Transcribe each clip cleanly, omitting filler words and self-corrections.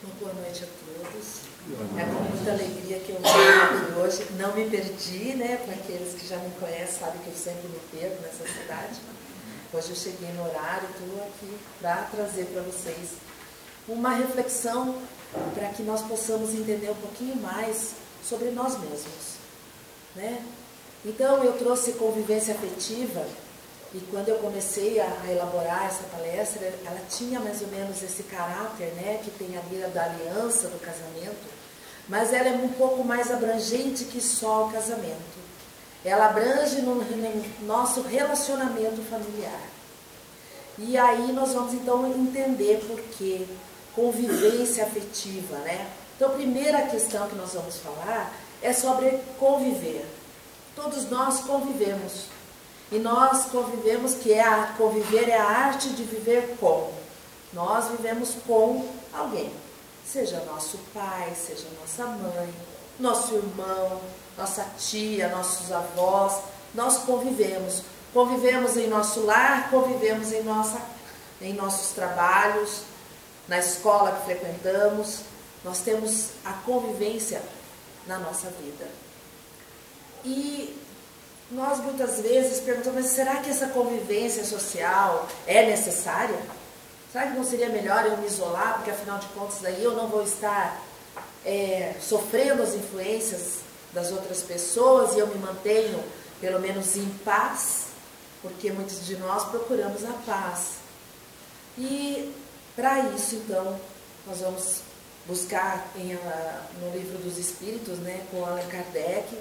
Uma boa noite a todos. É com muita alegria que eu venho aqui hoje. Não me perdi, né? Para aqueles que já me conhecem, sabem que eu sempre me perco nessa cidade. Hoje eu cheguei no horário e estou aqui para trazer para vocês uma reflexão para que nós possamos entender um pouquinho mais sobre nós mesmos, né? Então eu trouxe convivência afetiva. E quando eu comecei a elaborar essa palestra, ela tinha mais ou menos esse caráter, né, que tem a vida da aliança, do casamento, mas ela é um pouco mais abrangente que só o casamento. Ela abrange no nosso relacionamento familiar. E aí nós vamos então entender por que convivência afetiva, né? Então a primeira questão que nós vamos falar é sobre conviver. Todos nós convivemos. E nós convivemos, conviver é a arte de viver com. Nós vivemos com alguém, seja nosso pai, seja nossa mãe, nosso irmão, nossa tia, nossos avós. Nós convivemos. Convivemos em nosso lar, convivemos em nossos trabalhos, na escola que frequentamos. Nós temos a convivência na nossa vida. E nós muitas vezes perguntamos, mas será que essa convivência social é necessária? Será que não seria melhor eu me isolar, porque afinal de contas daí eu não vou estar sofrendo as influências das outras pessoas e eu me mantenho pelo menos em paz, porque muitos de nós procuramos a paz. E para isso então nós vamos buscar no Livro dos Espíritos, né, com Allan Kardec,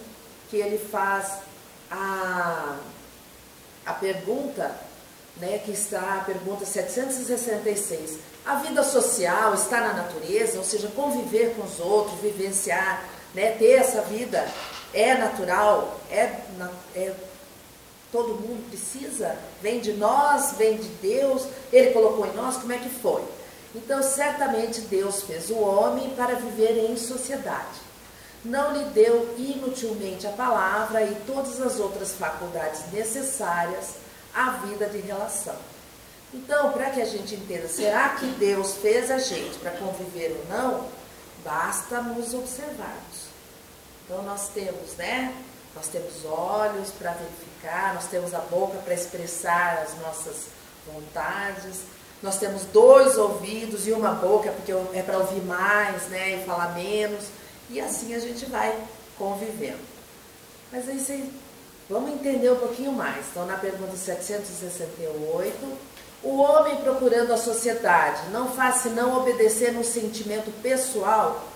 que ele faz a pergunta, né, que está a pergunta 766. A vida social está na natureza, ou seja, conviver com os outros, vivenciar, né, ter essa vida é natural, todo mundo precisa, vem de nós, vem de Deus, Ele colocou em nós, como é que foi? Então, certamente Deus fez o homem para viver em sociedade. Não lhe deu inutilmente a palavra e todas as outras faculdades necessárias à vida de relação. Então, para que a gente entenda, será que Deus fez a gente para conviver ou não? Basta nos observarmos. Então, nós temos, né? Nós temos olhos para verificar, nós temos a boca para expressar as nossas vontades, nós temos 2 ouvidos e uma boca, porque é para ouvir mais, né? E falar menos. E assim a gente vai convivendo. Mas aí vamos entender um pouquinho mais. Então, na pergunta 768, o homem procurando a sociedade não faz senão obedecer um sentimento pessoal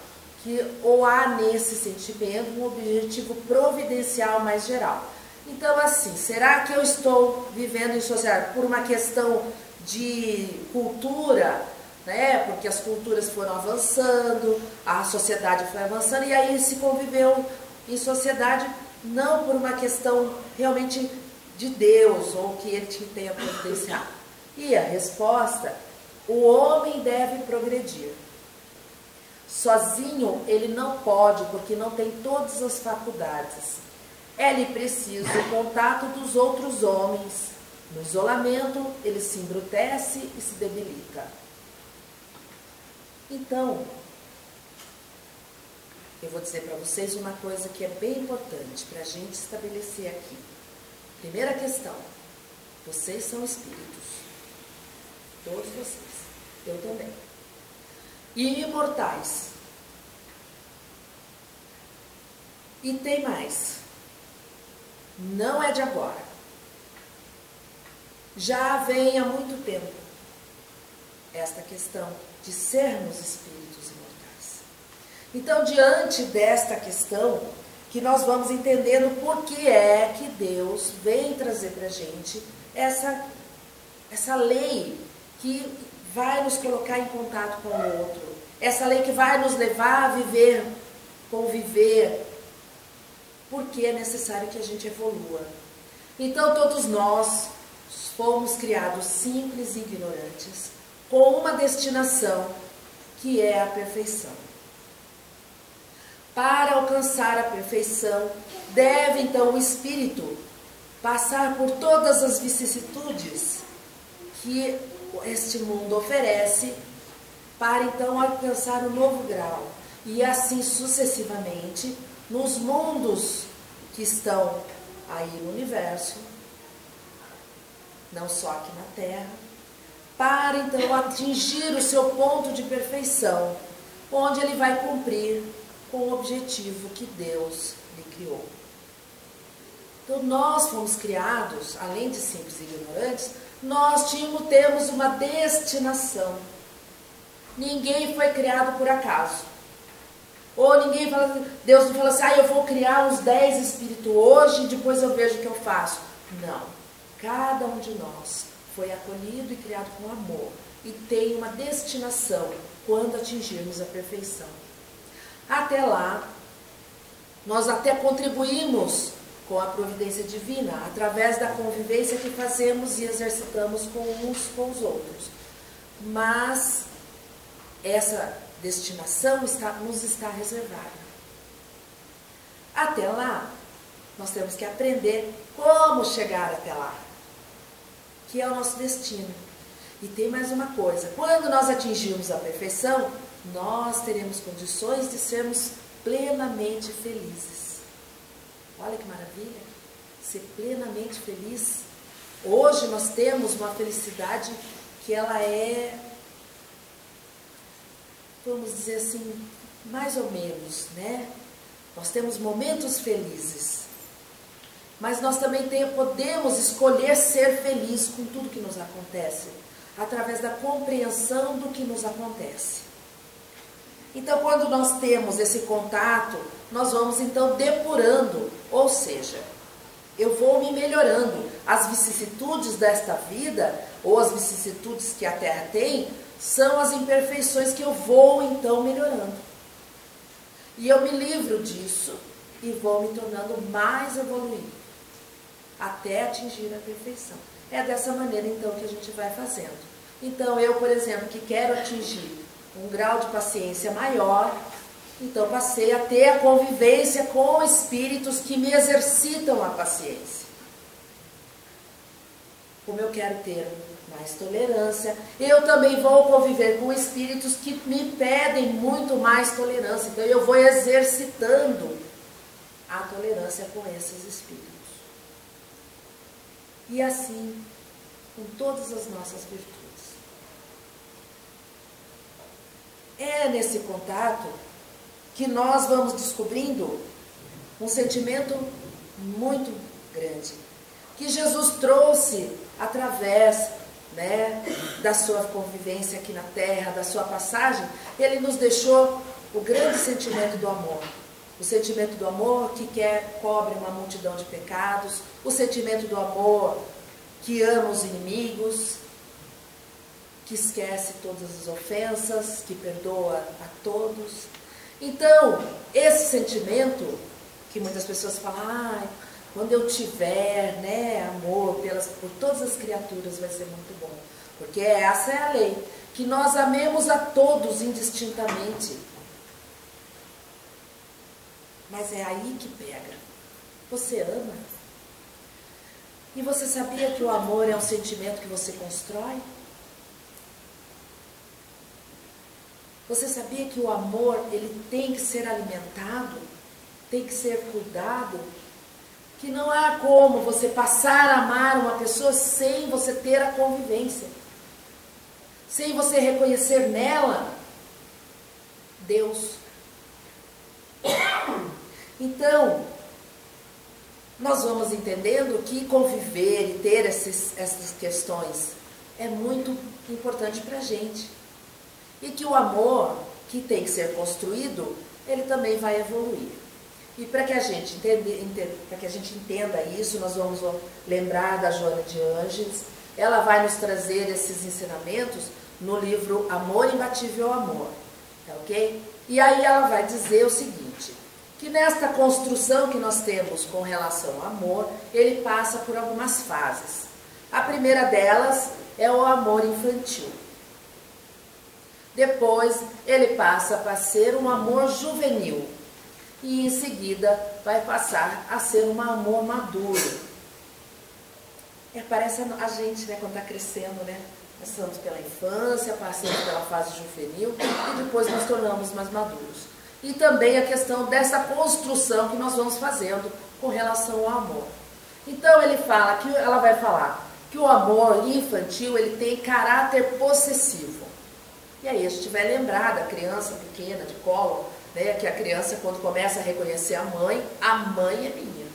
ou há nesse sentimento um objetivo providencial mais geral. Então, assim, será que eu estou vivendo em sociedade por uma questão de cultura, né? Porque as culturas foram avançando, a sociedade foi avançando e aí se conviveu em sociedade não por uma questão realmente de Deus ou que ele tenha providenciado. E a resposta, o homem deve progredir. Sozinho ele não pode, porque não tem todas as faculdades. É-lhe preciso o contato dos outros homens. No isolamento, ele se embrutece e se debilita. Então, eu vou dizer para vocês uma coisa que é bem importante para a gente estabelecer aqui. Primeira questão, vocês são espíritos. Todos vocês. Eu também. E imortais. E tem mais. Não é de agora. Já vem há muito tempo esta questão de sermos espíritos imortais. Então, diante desta questão, que nós vamos entendendo por que é que Deus vem trazer para a gente essa lei que vai nos colocar em contato com o outro, essa lei que vai nos levar a viver, conviver, porque é necessário que a gente evolua. Então, todos nós fomos criados simples e ignorantes, com uma destinação, que é a perfeição. Para alcançar a perfeição, deve então o espírito passar por todas as vicissitudes que este mundo oferece para então alcançar um novo grau. E assim sucessivamente, nos mundos que estão aí no universo, não só aqui na Terra, para então atingir o seu ponto de perfeição, onde ele vai cumprir com o objetivo que Deus lhe criou. Então nós fomos criados, além de simples e ignorantes, nós temos uma destinação. Ninguém foi criado por acaso. Ou ninguém fala, Deus não fala assim, eu vou criar uns 10 espíritos hoje e depois eu vejo o que eu faço. Não. Cada um de nós foi acolhido e criado com amor e tem uma destinação quando atingirmos a perfeição. Até lá, nós até contribuímos com a providência divina, através da convivência que fazemos e exercitamos com uns com os outros. Mas essa destinação nos está reservada. Até lá, nós temos que aprender como chegar até lá, que é o nosso destino. E tem mais uma coisa, quando nós atingirmos a perfeição, nós teremos condições de sermos plenamente felizes. Olha que maravilha, ser plenamente feliz. Hoje nós temos uma felicidade que ela é, vamos dizer assim, mais ou menos, né? Nós temos momentos felizes, mas nós também podemos escolher ser feliz com tudo que nos acontece, através da compreensão do que nos acontece. Então, quando nós temos esse contato, nós vamos então depurando, ou seja, eu vou me melhorando. As vicissitudes desta vida, ou as vicissitudes que a Terra tem, são as imperfeições que eu vou então melhorando. E eu me livro disso e vou me tornando mais evoluído, até atingir a perfeição. É dessa maneira então que a gente vai fazendo. Então eu, por exemplo, que quero atingir um grau de paciência maior, então passei a ter a convivência com espíritos que me exercitam a paciência. Como eu quero ter mais tolerância, eu também vou conviver com espíritos que me pedem muito mais tolerância. Então eu vou exercitando a tolerância com esses espíritos. E assim, com todas as nossas virtudes. É nesse contato que nós vamos descobrindo um sentimento muito grande, que Jesus trouxe através, né, da sua convivência aqui na Terra, da sua passagem. Ele nos deixou o grande sentimento do amor. O sentimento do amor que cobre uma multidão de pecados, o sentimento do amor que ama os inimigos, que esquece todas as ofensas, que perdoa a todos. Então, esse sentimento que muitas pessoas falam, quando eu tiver, né, amor por todas as criaturas, vai ser muito bom. Porque essa é a lei, que nós amemos a todos indistintamente. Mas é aí que pega. Você ama? E você sabia que o amor é um sentimento que você constrói? Você sabia que o amor, ele tem que ser alimentado, tem que ser cuidado? Que não há como você passar a amar uma pessoa sem você ter a convivência, sem você reconhecer nela Deus. Então, nós vamos entendendo que conviver e ter essas questões é muito importante para a gente. E que o amor, que tem que ser construído, ele também vai evoluir. E para que a gente entenda isso, nós vamos lembrar da Joana de Ângeles. Ela vai nos trazer esses ensinamentos no livro Amor Imbatível ao Amor. Tá ok? E aí ela vai dizer o seguinte, que nesta construção que nós temos com relação ao amor, ele passa por algumas fases. A primeira delas é o amor infantil. Depois ele passa para ser um amor juvenil. E em seguida vai passar a ser um amor maduro. Parece a gente, né, quando está crescendo, né? Passamos pela infância, passamos pela fase juvenil e depois nos tornamos mais maduros. E também a questão dessa construção que nós vamos fazendo com relação ao amor. Então ele fala que ela vai falar que o amor infantil ele tem caráter possessivo. E aí a gente vai lembrar da criança pequena de colo, né, que a criança quando começa a reconhecer a mãe é minha.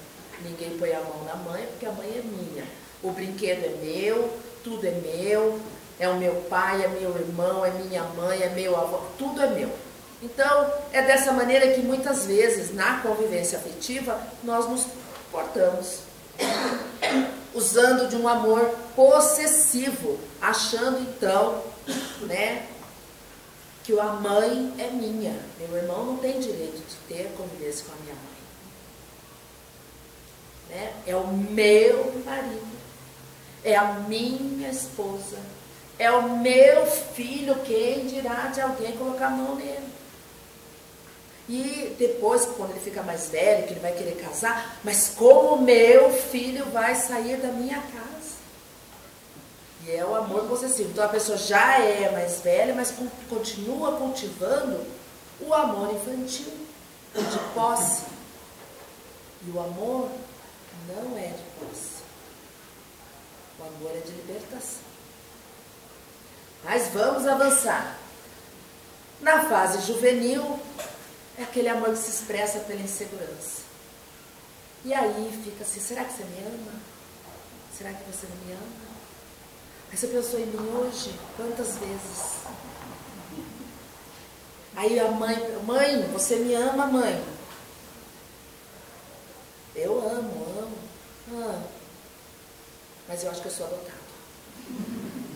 Ninguém põe a mão na mãe porque a mãe é minha. O brinquedo é meu, tudo é meu, é o meu pai, é meu irmão, é minha mãe, é meu avô, tudo é meu. Então, é dessa maneira que muitas vezes, na convivência afetiva, nós nos portamos. Usando de um amor possessivo, achando então, né, que a mãe é minha. Meu irmão não tem direito de ter convivência com a minha mãe. Né? É o meu marido, é a minha esposa, é o meu filho, quem dirá de alguém colocar a mão nele. E depois, quando ele fica mais velho, que ele vai querer casar, mas como meu filho vai sair da minha casa? E é o amor possessivo. Então a pessoa já é mais velha, mas continua cultivando o amor infantil, de posse. E o amor não é de posse. O amor é de libertação. Mas vamos avançar. Na fase juvenil, é aquele amor que se expressa pela insegurança. E aí fica assim, será que você me ama? Será que você não me ama? Aí você pensou em mim hoje? Quantas vezes? Aí a mãe, você me ama, mãe? Eu amo. Mas eu acho que eu sou adotado.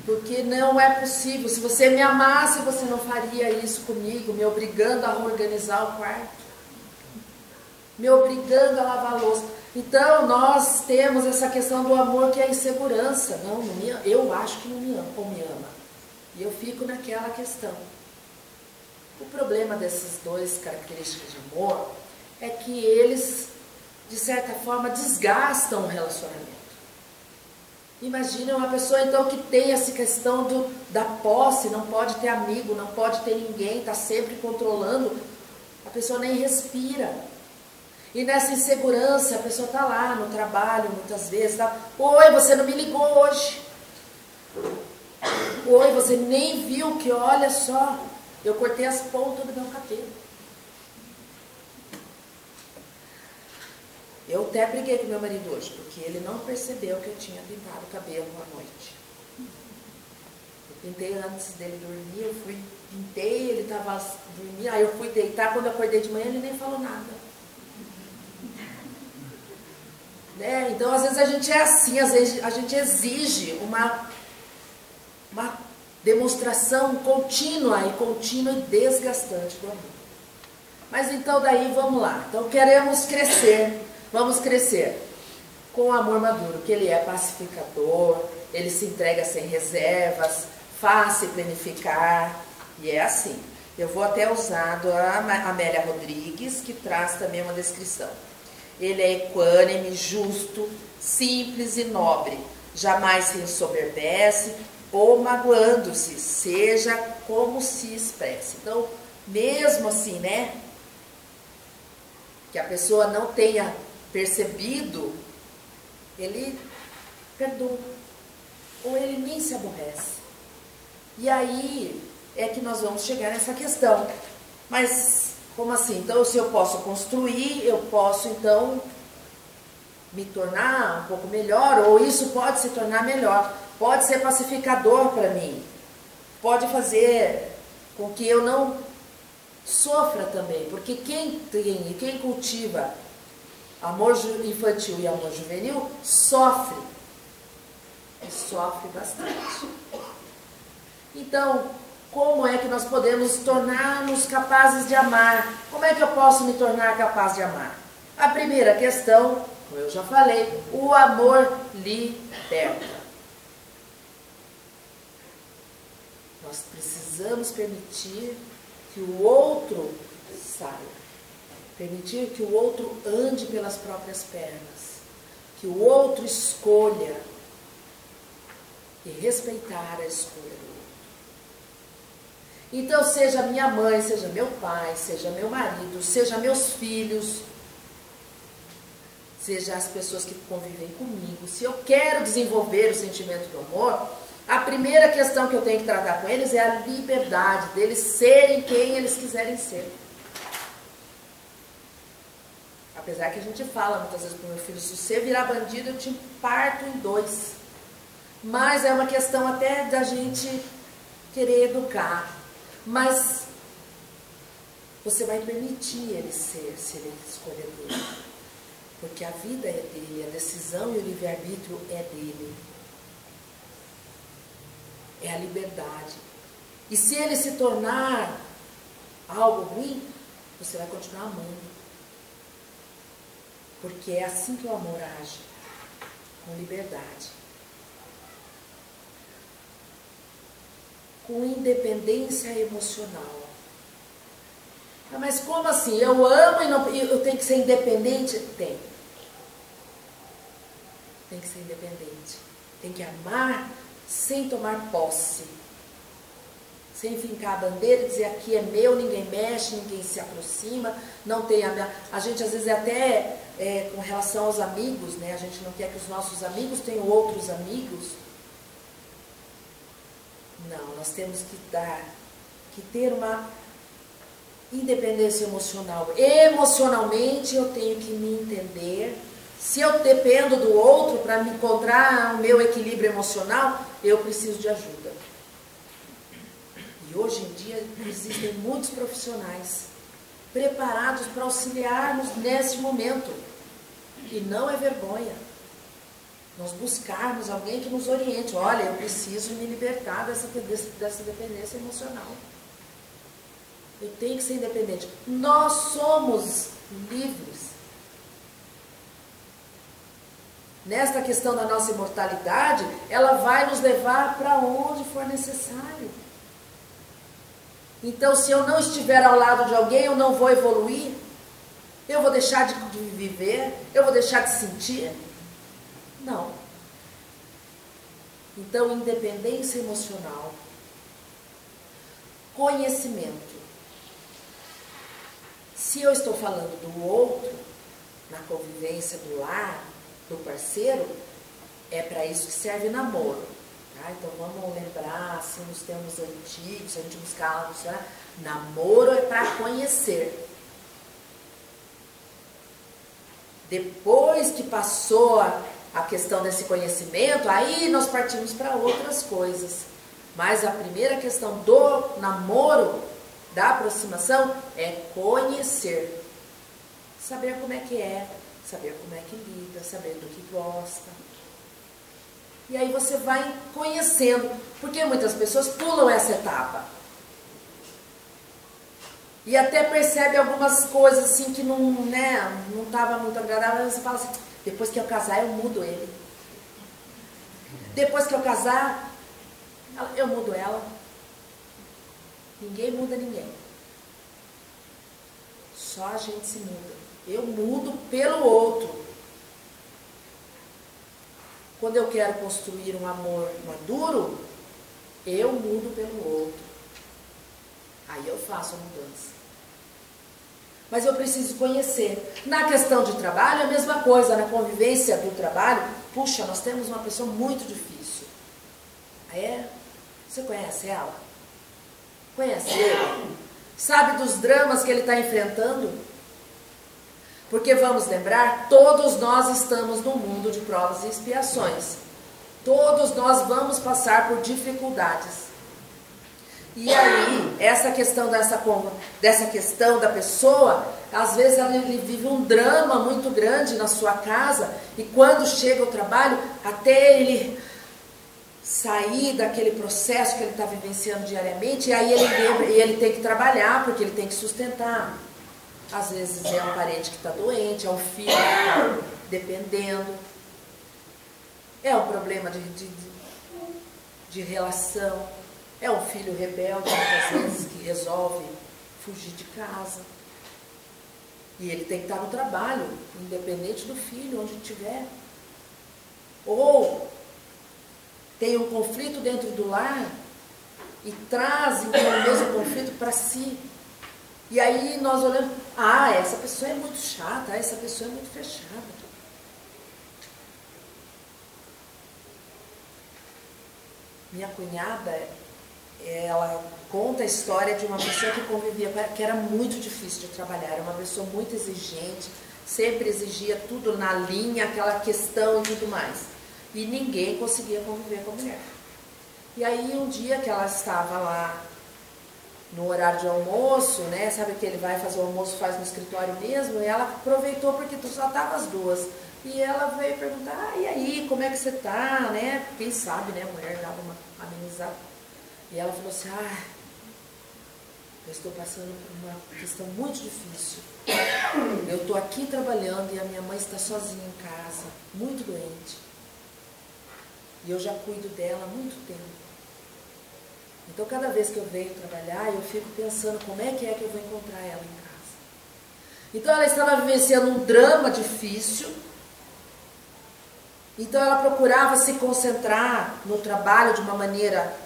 Porque não é possível. Se você me amasse, você não faria isso comigo, me obrigando a organizar o quarto, me obrigando a lavar a louça. Então, nós temos essa questão do amor que é a insegurança. Não me ama. Eu acho que não me ama, ou me ama. E eu fico naquela questão. O problema dessas duas características de amor é que eles, de certa forma, desgastam o relacionamento. Imagina uma pessoa então que tem essa questão da posse, não pode ter amigo, não pode ter ninguém, está sempre controlando, a pessoa nem respira. E nessa insegurança, a pessoa está lá no trabalho, muitas vezes, tá, oi, você não me ligou hoje. Oi, você nem viu que, olha só, eu cortei as pontas do meu cabelo. Eu até briguei com meu marido hoje, porque ele não percebeu que eu tinha pintado o cabelo à noite. Eu pintei antes dele dormir, eu pintei, ele estava dormindo, aí eu fui deitar, quando eu acordei de manhã ele nem falou nada. Né? Então, às vezes a gente é assim, às vezes a gente exige uma demonstração contínua e desgastante do amor. Mas então daí vamos lá. Então queremos crescer. Vamos crescer com o amor maduro, que ele é pacificador, ele se entrega sem reservas, faz se planificar, e é assim. Eu vou até usar a Amélia Rodrigues, que traz também uma descrição. Ele é equânime, justo, simples e nobre, jamais se ensoberbece ou magoando-se, seja como se expresse. Então, mesmo assim, né, que a pessoa não tenha percebido, ele perdoa, ou ele nem se aborrece. E aí é que nós vamos chegar nessa questão. Mas como assim? Então, se eu posso construir, eu posso então me tornar um pouco melhor, ou isso pode se tornar melhor, pode ser pacificador para mim, pode fazer com que eu não sofra também, porque quem cultiva amor infantil e amor juvenil sofre, e sofre bastante. Então, como é que nós podemos tornar-nos capazes de amar? Como é que eu posso me tornar capaz de amar? A primeira questão, como eu já falei, o amor liberta. Nós precisamos permitir que o outro saia. Permitir que o outro ande pelas próprias pernas. Que o outro escolha. e respeitar a escolha do outro. Então, seja minha mãe, seja meu pai, seja meu marido, seja meus filhos, seja as pessoas que convivem comigo, se eu quero desenvolver o sentimento do amor, a primeira questão que eu tenho que tratar com eles é a liberdade deles serem quem eles quiserem ser. Apesar que a gente fala muitas vezes para o meu filho, se você virar bandido, eu te parto em dois. Mas é uma questão até da gente querer educar. Mas você vai permitir ele ser, se ele escolher dele. Porque a vida é dele, a decisão e o livre-arbítrio é dele. É a liberdade. E se ele se tornar algo ruim, você vai continuar amando. Porque é assim que o amor age, com liberdade. Com independência emocional. Ah, mas como assim? Eu amo e não, eu tenho que ser independente? Tem. Tem que ser independente. Tem que amar sem tomar posse. Sem fincar a bandeira e dizer aqui é meu, ninguém mexe, ninguém se aproxima, não tem a minha... A gente às vezes até com relação aos amigos, né? A gente não quer que os nossos amigos tenham outros amigos. Não, nós temos que ter uma independência emocional. Emocionalmente eu tenho que me entender. Se eu dependo do outro para me encontrar o meu equilíbrio emocional, eu preciso de ajuda. E hoje em dia existem muitos profissionais preparados para auxiliar-nos nesse momento. E não é vergonha nós buscarmos alguém que nos oriente. Olha, eu preciso me libertar dessa dependência emocional. Eu tenho que ser independente. Nós somos livres. Nesta questão da nossa imortalidade, ela vai nos levar para onde for necessário. Então, se eu não estiver ao lado de alguém, eu não vou evoluir. Eu vou deixar de viver? Eu vou deixar de sentir? Não. Então, independência emocional. Conhecimento. Se eu estou falando do outro, na convivência do lar, do parceiro, é para isso que serve namoro. Tá? Então, vamos lembrar, assim, nos termos antigos, se a gente buscar lá no dicionário, namoro é para conhecer. Depois que passou a questão desse conhecimento, aí nós partimos para outras coisas. Mas a primeira questão do namoro, da aproximação, é conhecer. Saber como é que é, saber como é que lida, saber do que gosta. E aí você vai conhecendo, porque muitas pessoas pulam essa etapa. E até percebe algumas coisas assim que não estava muito agradável. Você fala assim, depois que eu casar eu mudo ele. Depois que eu casar, eu mudo ela. Ninguém muda ninguém. Só a gente se muda. Eu mudo pelo outro. Quando eu quero construir um amor maduro, eu mudo pelo outro. Aí eu faço a mudança. Mas eu preciso conhecer. Na questão de trabalho, a mesma coisa. Na convivência do trabalho, puxa, nós temos uma pessoa muito difícil. Você conhece ela? Conhece ele? Sabe dos dramas que ele está enfrentando? Porque vamos lembrar, todos nós estamos no mundo de provas e expiações. Todos nós vamos passar por dificuldades. E aí, essa questão dessa questão da pessoa, às vezes ele vive um drama muito grande na sua casa, e quando chega ao trabalho, até ele sair daquele processo que ele está vivenciando diariamente, e aí ele lembra, e ele tem que trabalhar, porque ele tem que sustentar. Às vezes é um parente que está doente, é um filho que está dependendo, é um problema de relação, é um filho rebelde, muitas vezes, que resolve fugir de casa. E ele tem que estar no trabalho, independente do filho, onde estiver. Ou tem um conflito dentro do lar e traz então o mesmo conflito para si. E aí nós olhamos, essa pessoa é muito chata, essa pessoa é muito fechada. Minha cunhada, ela conta a história de uma pessoa que convivia, que era muito difícil de trabalhar, era uma pessoa muito exigente, sempre exigia tudo na linha, aquela questão e tudo mais. E ninguém conseguia conviver com a mulher. E aí um dia que ela estava lá no horário de almoço, né, sabe que ele vai fazer o almoço, faz no escritório mesmo, e ela aproveitou porque só estavam as duas. E ela veio perguntar, e aí, como é que você tá, né? Quem sabe, né, a mulher dava uma amenizada. E ela falou assim, eu estou passando por uma questão muito difícil. Eu estou aqui trabalhando e a minha mãe está sozinha em casa, muito doente. E eu já cuido dela há muito tempo. Então, cada vez que eu venho trabalhar, eu fico pensando como é que eu vou encontrar ela em casa. Então, ela estava vivenciando um drama difícil. Então, ela procurava se concentrar no trabalho de uma maneira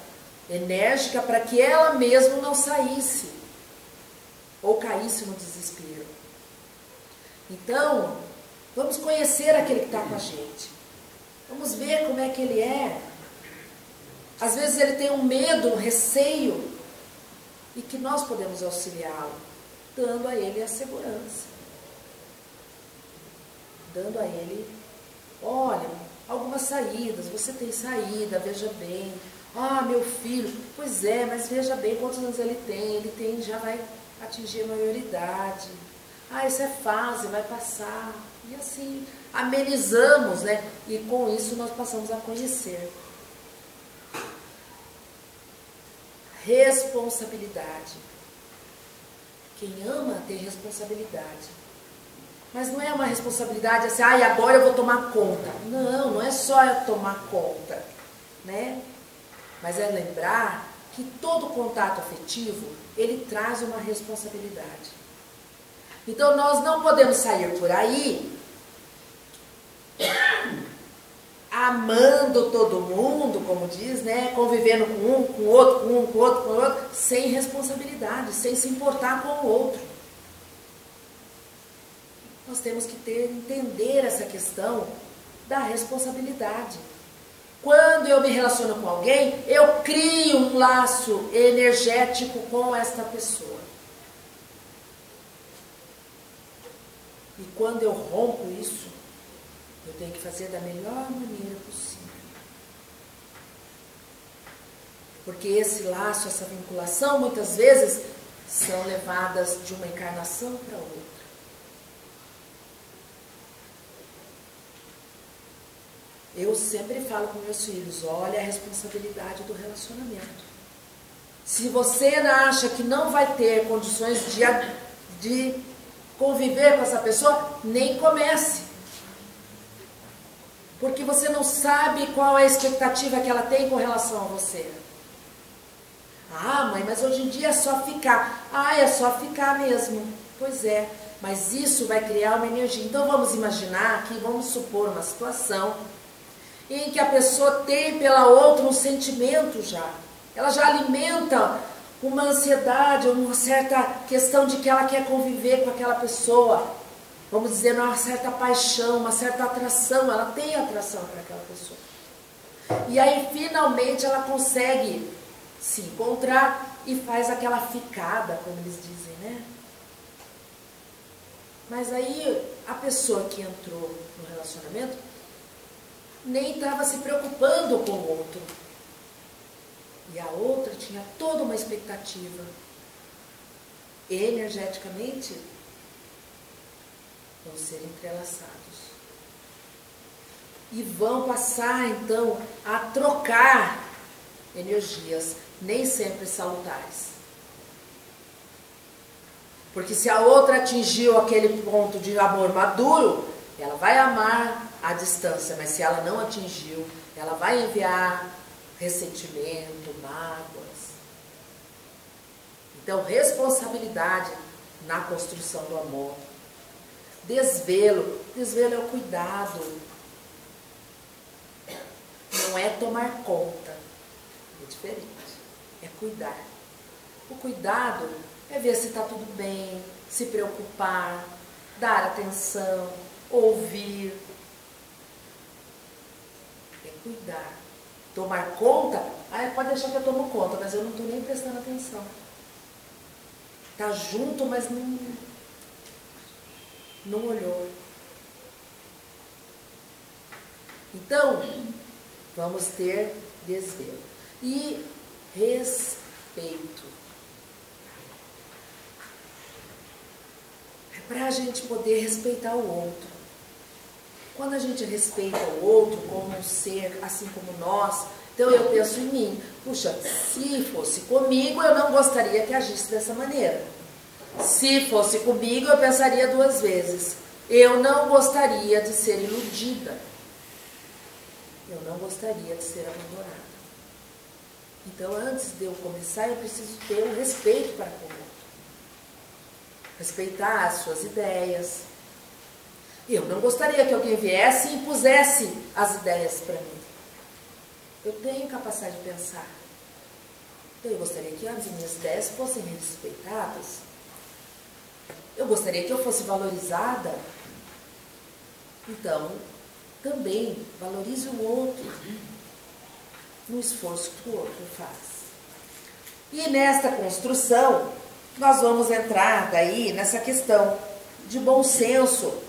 enérgica para que ela mesma não saísse ou caísse no desespero. Então, vamos conhecer aquele que está com a gente. Vamos ver como é que ele é. Às vezes ele tem um medo, um receio, e que nós podemos auxiliá-lo, dando a ele a segurança. Dando a ele, olha, algumas saídas, você tem saída, veja bem. Meu filho, pois é, mas veja bem quantos anos ele tem, já vai atingir a maioridade. Isso é fase, vai passar. E assim, amenizamos, né? E com isso nós passamos a conhecer. Responsabilidade. Quem ama tem responsabilidade. Mas não é uma responsabilidade assim, agora eu vou tomar conta. Não, não é só eu tomar conta, né? Mas é lembrar que todo contato afetivo, ele traz uma responsabilidade. Então nós não podemos sair por aí amando todo mundo, como diz, né? Convivendo com um, com o outro, com um, com o outro, com o outro, sem responsabilidade, sem se importar com o outro. Nós temos que entender essa questão da responsabilidade. Quando eu me relaciono com alguém, eu crio um laço energético com esta pessoa. E quando eu rompo isso, eu tenho que fazer da melhor maneira possível. Porque esse laço, essa vinculação, muitas vezes, são levadas de uma encarnação para outra. Eu sempre falo com meus filhos, olha a responsabilidade do relacionamento. Se você acha que não vai ter condições de conviver com essa pessoa, nem comece. Porque você não sabe qual é a expectativa que ela tem com relação a você. Mãe, mas hoje em dia é só ficar. É só ficar mesmo. Pois é, mas isso vai criar uma energia. Então vamos imaginar aqui, vamos supor uma situação em que a pessoa tem pela outra um sentimento já. Ela já alimenta uma ansiedade, uma certa questão de que ela quer conviver com aquela pessoa. Vamos dizer, uma certa paixão, uma certa atração. Ela tem atração para aquela pessoa. E aí, finalmente, ela consegue se encontrar e faz aquela ficada, como eles dizem, né? Mas aí, a pessoa que entrou no relacionamento nem estava se preocupando com o outro. E a outra tinha toda uma expectativa. Energeticamente, vão ser entrelaçados. E vão passar, então, a trocar energias, nem sempre salutares. Porque se a outra atingiu aquele ponto de amor maduro, ela vai amar à distância, mas se ela não atingiu, ela vai enviar ressentimento, mágoas. Então, responsabilidade na construção do amor. Desvelo é o cuidado. Não não é tomar conta, é diferente, é cuidar. O cuidado é ver se está tudo bem, se preocupar, dar atenção, ouvir. É cuidar. Tomar conta, pode deixar que eu tomo conta, mas eu não estou nem prestando atenção. Está junto, mas não olhou. Então, vamos ter desvelo. E respeito. É para a gente poder respeitar o outro. Quando a gente respeita o outro como um ser, assim como nós, então eu penso em mim. Puxa, se fosse comigo, eu não gostaria que agisse dessa maneira. Se fosse comigo, eu pensaria 2 vezes. Eu não gostaria de ser iludida. Eu não gostaria de ser abandonada. Então, antes de eu começar, eu preciso ter um respeito para com o outro. Respeitar as suas ideias. Eu não gostaria que alguém viesse e impusesse as ideias para mim. Eu tenho capacidade de pensar. Então, eu gostaria que as minhas ideias fossem respeitadas. Eu gostaria que eu fosse valorizada. Então, também valorize o outro no esforço que o outro faz. E nesta construção, nós vamos entrar daí nessa questão de bom senso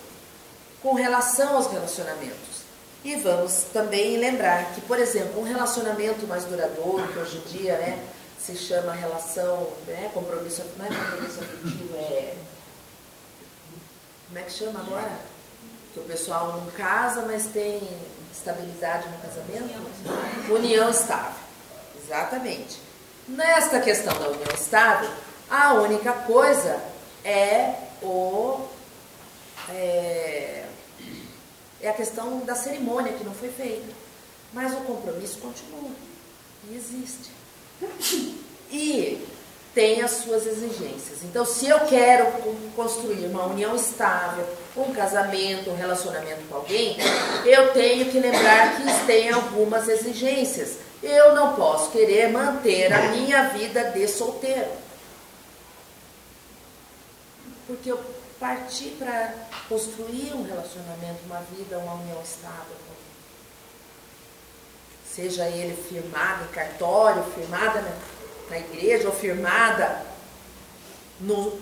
com relação aos relacionamentos. E vamos também lembrar que, por exemplo, um relacionamento mais duradouro, que hoje em dia, né, se chama relação, né, compromisso, não é compromisso afetivo, como é que chama agora? Que o pessoal não casa, mas tem estabilidade no casamento? União estável. Exatamente. Nesta questão da união estável, a única coisa é a questão da cerimônia que não foi feita. Mas o compromisso continua e existe. E tem as suas exigências. Então, se eu quero construir uma união estável, um casamento, um relacionamento com alguém, eu tenho que lembrar que tem algumas exigências. Eu não posso querer manter a minha vida de solteiro. Porque eu parti para construir um relacionamento, uma vida, uma união estável. Seja ele firmado em cartório, firmada na igreja ou firmada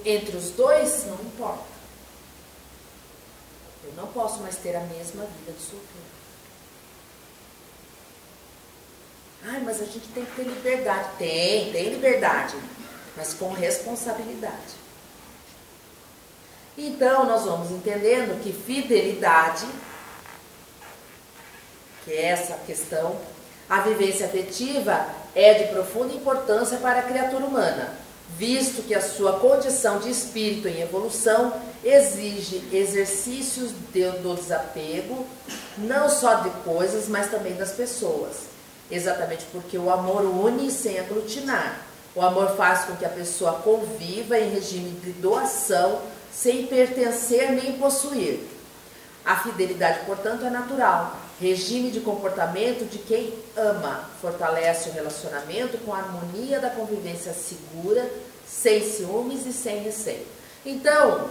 entre os dois, não importa. Eu não posso mais ter a mesma vida de solteiro. Ai, mas a gente tem que ter liberdade. Tem liberdade, mas com responsabilidade. Então, nós vamos entendendo que fidelidade, que é essa questão, a vivência afetiva é de profunda importância para a criatura humana, visto que a sua condição de espírito em evolução exige exercícios do desapego, não só de coisas, mas também das pessoas. Exatamente porque o amor une sem aglutinar. O amor faz com que a pessoa conviva em regime de doação, sem pertencer nem possuir. A fidelidade, portanto, é natural. Regime de comportamento de quem ama. Fortalece o relacionamento com a harmonia da convivência segura, sem ciúmes e sem receio. Então,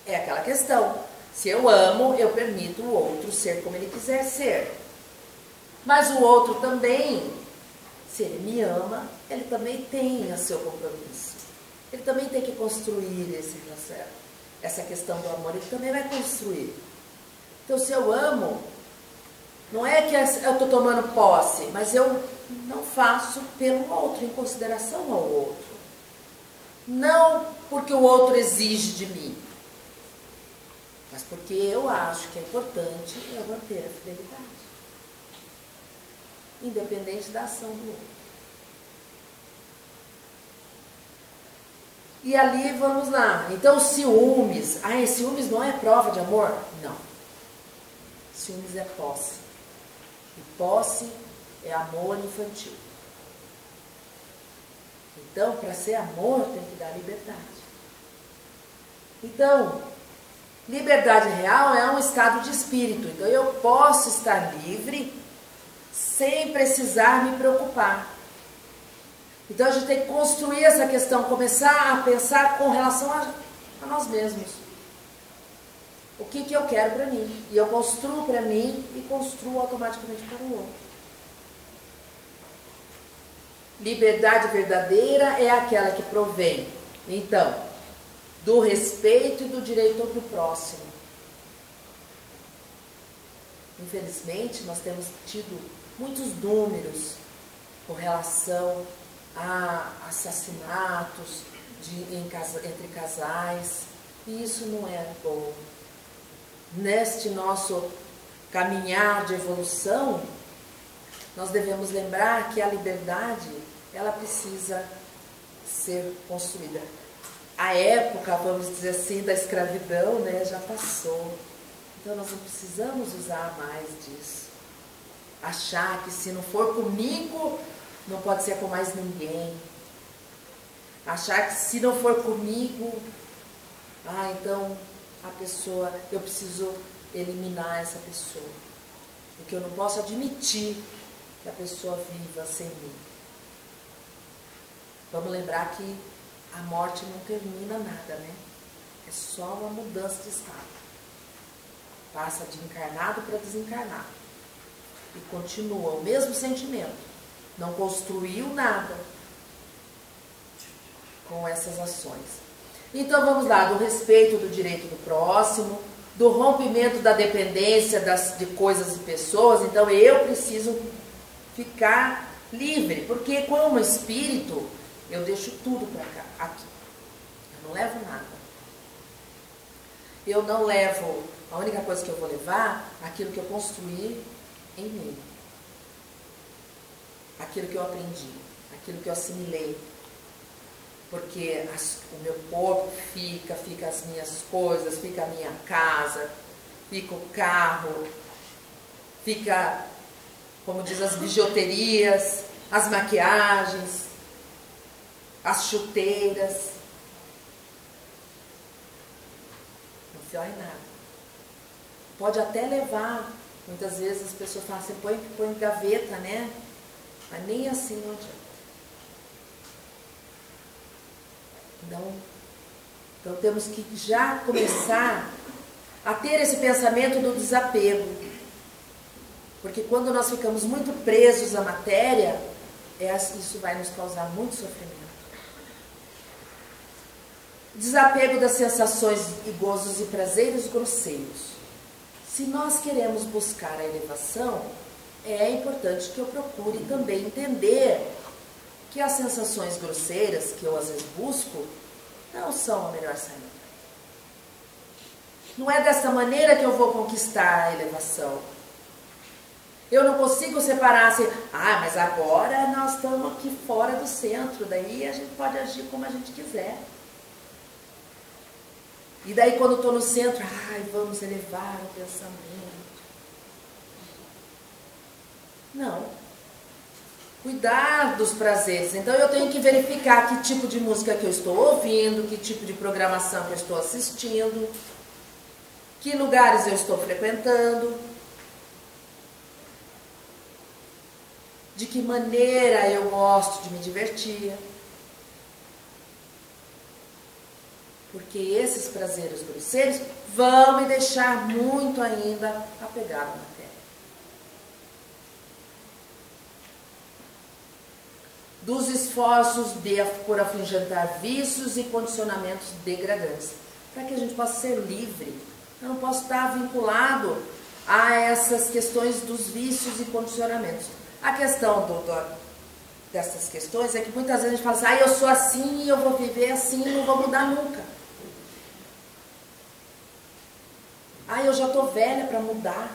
é aquela questão. Se eu amo, eu permito o outro ser como ele quiser ser. Mas o outro também, se ele me ama, ele também tem o seu compromisso. Ele também tem que construir essa questão do amor, ele também vai construir. Então, se eu amo, não é que eu estou tomando posse, mas eu não faço pelo outro, em consideração ao outro. Não porque o outro exige de mim, mas porque eu acho que é importante eu manter a fidelidade, independente da ação do outro. E ali, vamos lá. Então, ciúmes. Ciúmes não é prova de amor? Não. Ciúmes é posse. E posse é amor infantil. Então, para ser amor, tem que dar liberdade. Então, liberdade real é um estado de espírito. Então, eu posso estar livre sem precisar me preocupar. Então a gente tem que construir essa questão, começar a pensar com relação a nós mesmos. O que eu quero para mim? E eu construo para mim e construo automaticamente para o outro. Liberdade verdadeira é aquela que provém, então, do respeito e do direito do próximo. Infelizmente, nós temos tido muitos números com relação a assassinatos entre casais, e isso não é bom. Neste nosso caminhar de evolução, nós devemos lembrar que a liberdade, ela precisa ser construída. A época, vamos dizer assim, da escravidão, né, já passou. Então nós não precisamos usar mais disso. Achar que se não for comigo, não pode ser com mais ninguém. Achar que se não for comigo, então a pessoa, eu preciso eliminar essa pessoa. Porque eu não posso admitir que a pessoa viva sem mim. Vamos lembrar que a morte não termina nada, né? É só uma mudança de estado. Passa de encarnado para desencarnado. E continua o mesmo sentimento. Não construiu nada com essas ações. Então vamos lá, do respeito do direito do próximo, do rompimento da dependência de coisas e pessoas. Então eu preciso ficar livre, porque como espírito eu deixo tudo para cá, aqui. Eu não levo nada. Eu não levo, a única coisa que eu vou levar é aquilo que eu construí em mim. Aquilo que eu aprendi, aquilo que eu assimilei. Porque o meu corpo fica as minhas coisas, fica a minha casa, fica o carro, fica, como diz, as bijuterias, as maquiagens, as chuteiras. Não fica em nada. Pode até levar, muitas vezes as pessoas falam assim, põe em gaveta, né? Mas nem assim não adianta. Então temos que já começar a ter esse pensamento do desapego. Porque quando nós ficamos muito presos à matéria, isso vai nos causar muito sofrimento. Desapego das sensações e gozos e prazeres grosseiros. Se nós queremos buscar a elevação, é importante que eu procure também entender que as sensações grosseiras que eu às vezes busco não são a melhor saída. Não é dessa maneira que eu vou conquistar a elevação. Eu não consigo separar assim, mas agora nós estamos aqui fora do centro, daí a gente pode agir como a gente quiser. E daí quando estou no centro, vamos elevar o pensamento. Não. Cuidar dos prazeres. Então eu tenho que verificar que tipo de música que eu estou ouvindo, que tipo de programação que eu estou assistindo, que lugares eu estou frequentando, de que maneira eu gosto de me divertir. Porque esses prazeres grosseiros vão me deixar muito ainda apegado na matéria. Dos esforços por afugentar vícios e condicionamentos degradantes, para que a gente possa ser livre. Eu não posso estar vinculado a essas questões dos vícios e condicionamentos. A questão dessas questões é que muitas vezes a gente fala assim, eu sou assim e eu vou viver assim e não vou mudar nunca. Eu já estou velha para mudar.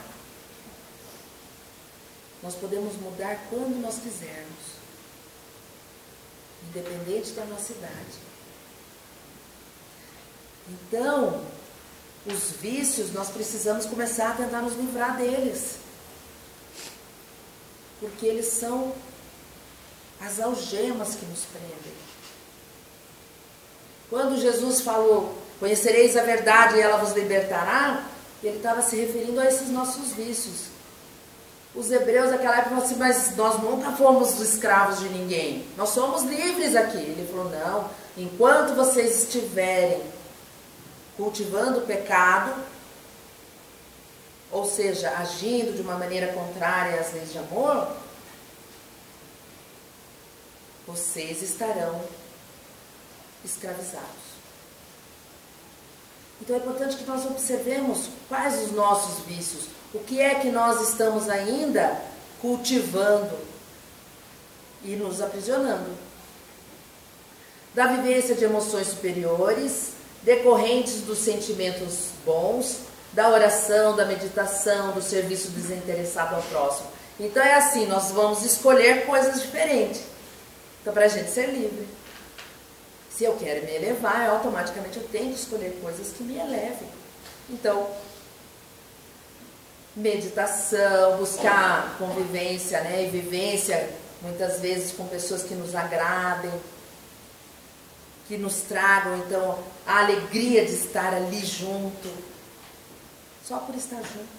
Nós podemos mudar quando nós quisermos. Independente da nossa idade. Então, os vícios, nós precisamos começar a tentar nos livrar deles. Porque eles são as algemas que nos prendem. Quando Jesus falou, conhecereis a verdade e ela vos libertará, ele estava se referindo a esses nossos vícios. Os hebreus daquela época falaram assim, mas nós nunca fomos escravos de ninguém. Nós somos livres aqui. Ele falou, não, enquanto vocês estiverem cultivando o pecado, ou seja, agindo de uma maneira contrária às leis de amor, vocês estarão escravizados. Então é importante que nós observemos quais os nossos vícios, o que é que nós estamos ainda cultivando e nos aprisionando. Da vivência de emoções superiores, decorrentes dos sentimentos bons, da oração, da meditação, do serviço desinteressado ao próximo. Então é assim, nós vamos escolher coisas diferentes. Então, para a gente ser livre. Se eu quero me elevar, automaticamente eu tenho que escolher coisas que me elevem. Então, meditação, buscar convivência, né, e vivência, muitas vezes com pessoas que nos agradem, que nos tragam, então, a alegria de estar ali junto, só por estar junto.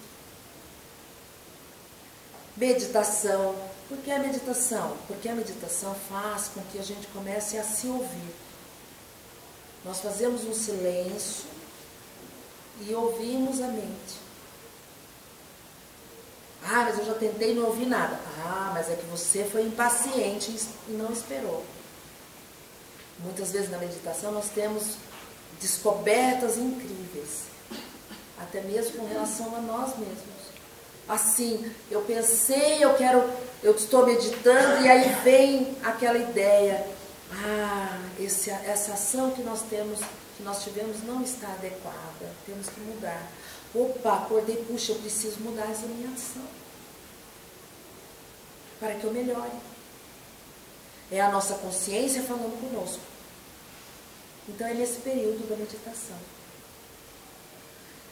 Meditação. Por que a meditação? Porque a meditação faz com que a gente comece a se ouvir. Nós fazemos um silêncio e ouvimos a mente. Ah, mas eu já tentei e não ouvi nada. Ah, mas é que você foi impaciente e não esperou. Muitas vezes na meditação nós temos descobertas incríveis, até mesmo com relação a nós mesmos. Assim, eu pensei, eu estou meditando e aí vem aquela ideia. Ah, essa ação que nós tivemos não está adequada, temos que mudar. Opa, acordei, puxa, eu preciso mudar essa minha ação para que eu melhore. É a nossa consciência falando conosco. Então é nesse período da meditação.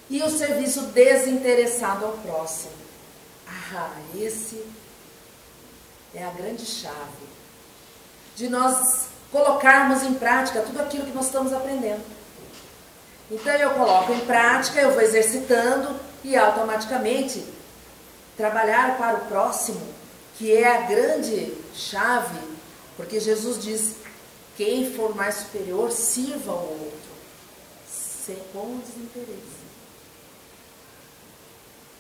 E o serviço desinteressado ao próximo. Ah, esse é a grande chave de nós colocarmos em prática tudo aquilo que nós estamos aprendendo. Então eu coloco em prática, eu vou exercitando e automaticamente trabalhar para o próximo, que é a grande chave, porque Jesus diz, quem for mais superior, sirva ao outro, com desinteresse.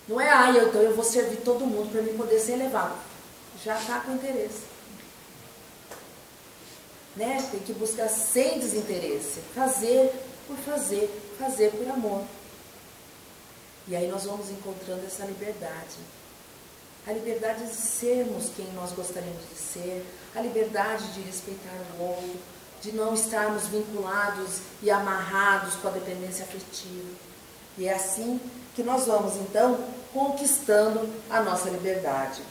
Não é, então eu vou servir todo mundo para mim poder ser elevado. Já está com interesse. Né? Tem que buscar sem desinteresse. Fazer por fazer, fazer por amor. E aí nós vamos encontrando essa liberdade. A liberdade de sermos quem nós gostaríamos de ser, a liberdade de respeitar o outro, de não estarmos vinculados e amarrados com a dependência afetiva. E é assim que nós vamos, então, conquistando a nossa liberdade.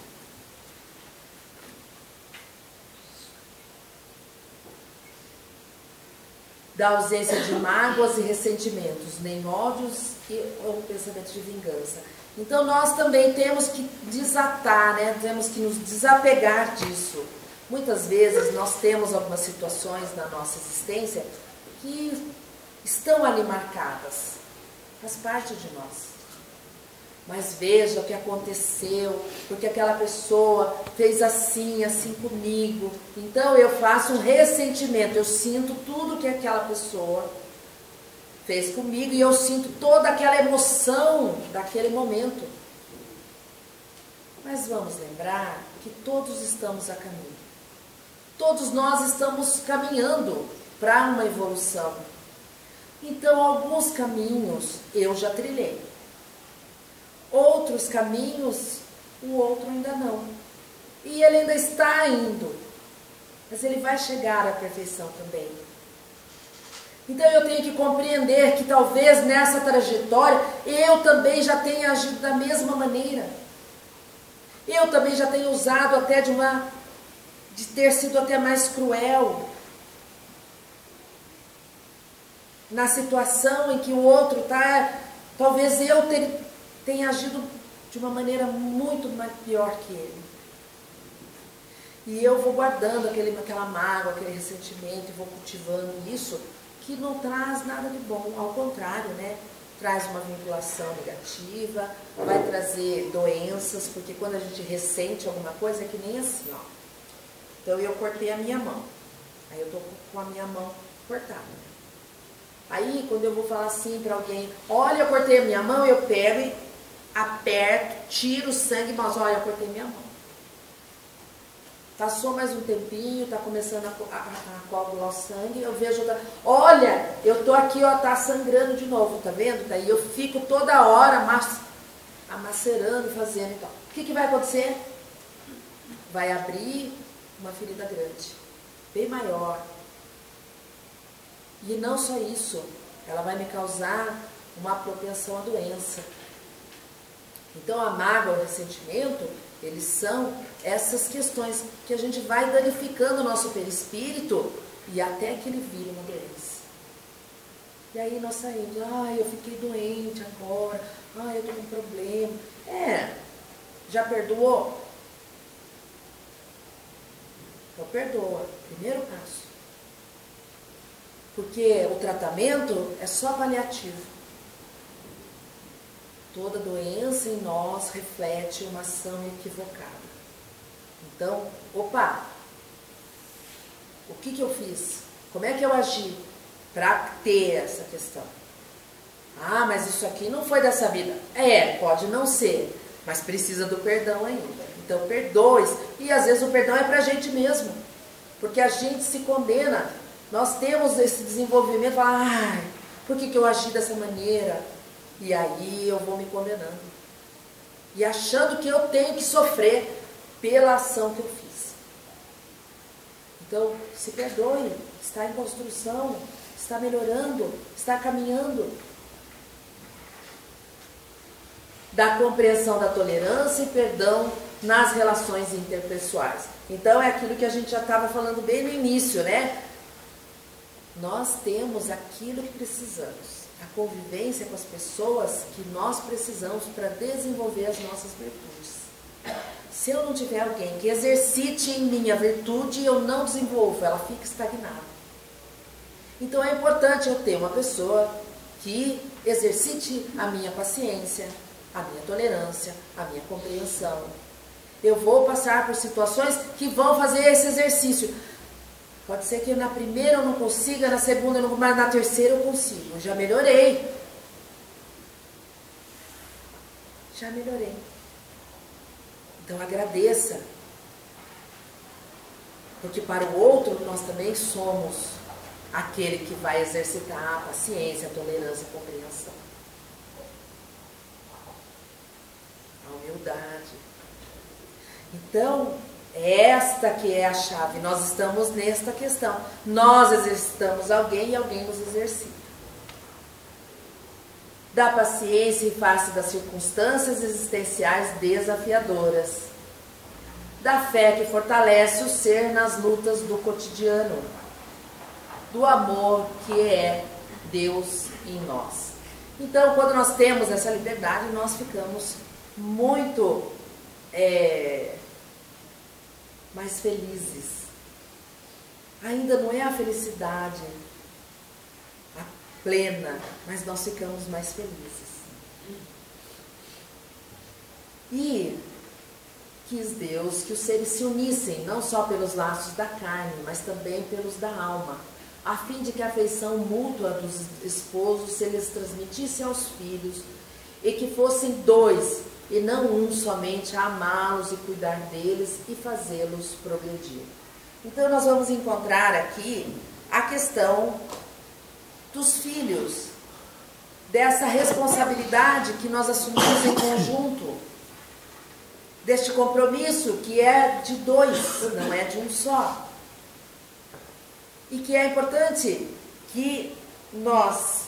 Da ausência de mágoas e ressentimentos, nem ódios ou pensamentos de vingança. Então nós também temos que desatar, né? Temos que nos desapegar disso. Muitas vezes nós temos algumas situações na nossa existência que estão ali marcadas, faz parte de nós. Mas veja o que aconteceu, porque aquela pessoa fez assim, assim comigo. Então eu faço um ressentimento, eu sinto tudo que aquela pessoa fez comigo e eu sinto toda aquela emoção daquele momento. Mas vamos lembrar que todos estamos a caminho. Todos nós estamos caminhando para uma evolução. Então alguns caminhos eu já trilhei. Outros caminhos, o outro ainda não. E ele ainda está indo. Mas ele vai chegar à perfeição também. Então eu tenho que compreender que talvez nessa trajetória eu também já tenha agido da mesma maneira. Eu também já tenho usado até de ter sido até mais cruel. Na situação em que o outro está, talvez eu tenha agido de uma maneira muito pior que ele. E eu vou guardando aquela mágoa, aquele ressentimento, e vou cultivando isso, que não traz nada de bom. Ao contrário, né? traz uma vinculação negativa, vai trazer doenças, porque quando a gente ressente alguma coisa é que nem assim, ó. Então eu cortei a minha mão, aí eu tô com a minha mão cortada. Aí quando eu vou falar assim para alguém, olha, eu cortei a minha mão, eu pego e aperto, tiro o sangue, mas olha, eu cortei minha mão. Passou mais um tempinho, tá começando a coagular o sangue, eu vejo, olha, eu tô aqui, ó, tá sangrando de novo, tá vendo? Daí eu fico toda hora amacerando, fazendo e tal. O que vai acontecer? Vai abrir uma ferida grande, bem maior. E não só isso, ela vai me causar uma propensão à doença. Então a mágoa, o ressentimento, eles são essas questões que a gente vai danificando o nosso perispírito e até que ele vira uma doença. E aí nós saímos, ai, eu fiquei doente agora, ai, eu tô com um problema. Já perdoou? Então perdoa, primeiro passo. Porque o tratamento é só paliativo. Toda doença em nós reflete uma ação equivocada. Então, opa, o que eu fiz? Como é que eu agi para ter essa questão? Ah, mas isso aqui não foi dessa vida. Pode não ser, mas precisa do perdão ainda. Então, perdoe. E às vezes o perdão é para a gente mesmo, porque a gente se condena. Nós temos esse desenvolvimento, por que eu agi dessa maneira? E aí eu vou me condenando. E achando que eu tenho que sofrer pela ação que eu fiz. Então, se perdoe, está em construção, está melhorando, está caminhando. Da compreensão da tolerância e perdão nas relações interpessoais. Então, é aquilo que a gente já estava falando bem no início, né? Nós temos aquilo que precisamos. A convivência com as pessoas que nós precisamos para desenvolver as nossas virtudes. Se eu não tiver alguém que exercite em mim a virtude, eu não desenvolvo, ela fica estagnada. Então é importante eu ter uma pessoa que exercite a minha paciência, a minha tolerância, a minha compreensão. Eu vou passar por situações que vão fazer esse exercício. Pode ser que na primeira eu não consiga, na segunda eu não, mas na terceira eu consigo. Já melhorei. Já melhorei. Então agradeça. Porque para o outro nós também somos aquele que vai exercitar a paciência, a tolerância, a compreensão. A humildade. Então, esta que é a chave, nós estamos nesta questão. Nós exercitamos alguém e alguém nos exercita. Da paciência em face das circunstâncias existenciais desafiadoras. Da fé que fortalece o ser nas lutas do cotidiano. Do amor que é Deus em nós. Então, quando nós temos essa liberdade, nós ficamos muito mais felizes. Ainda não é a felicidade plena, mas nós ficamos mais felizes. E quis Deus que os seres se unissem, não só pelos laços da carne, mas também pelos da alma, a fim de que a afeição mútua dos esposos se lhes transmitisse aos filhos, e que fossem dois, e não um somente, a amá-los e cuidar deles e fazê-los progredir. Então nós vamos encontrar aqui a questão dos filhos, dessa responsabilidade que nós assumimos em conjunto, deste compromisso que é de dois, não é de um só. E que é importante que nós